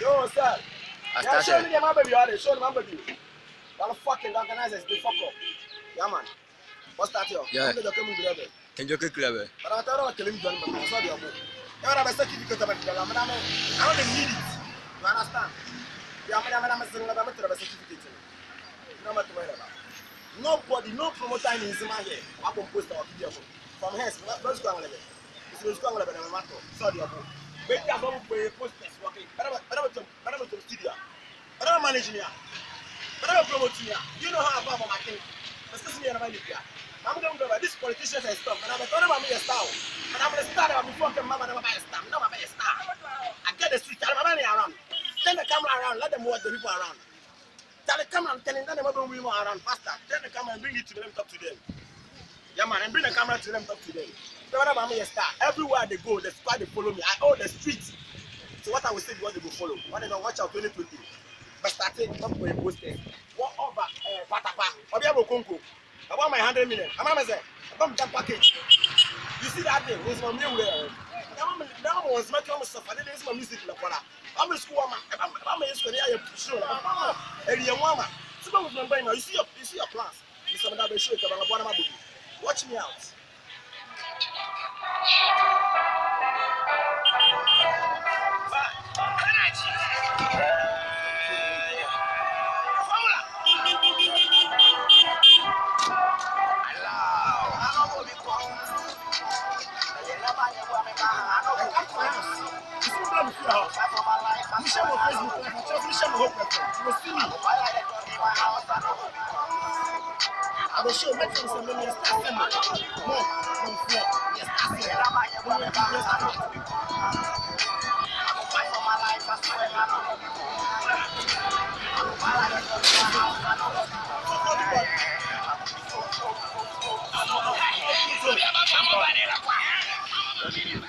Yo, sir. I Yeah, show me started. the man baby. Show the man baby. Y'all fucking organizers, they fuck up. Yeah, man. What's that here? Yeah. I'm going to come with the Can you get clever? but I thought I was telling you, but I saw the other. You have a certificate of it. I don't need it. You understand? Yeah, I'm a certificate. No matter where. Nobody, no promoter in Zima here. I will post our video from here. Let's go on a level. It's going to be a matter. Sorry, Abu. Wait, I'm going to post this. Okay. Better to studio. Better manage me. Better promote me. You know how I'm my thing. Let's go see me in America. I'm going to go this politicians and stuff. And I'm going to be a star. And I'm going to start before the mama never buy a star. No, I'm a star. I get the street. I'm around. Turn the camera around. Let them watch the people around. Tell the camera and telling them about women around faster. Turn the camera and bring it to them, talk to them. Yeah, man, and bring the camera to them, talk to them. So when I'm a star, everywhere they go, the squad they follow me. I own the street. So what I will say is what they go follow. What they don't watch out 2020. But starting up for a poster. What over Patapa? Obiabo Konko. I want my 100 million. I'm a say, I'm jump package. You see that thing? It's my new way. Now was making me suffer. This is my music. I'm a school man. I'm a school. I'm a show. I'm a woman. Someone will remember now. You see your plans. You see that show. Watch me out. I will show make some million stars and more from floor. Yes, that's it.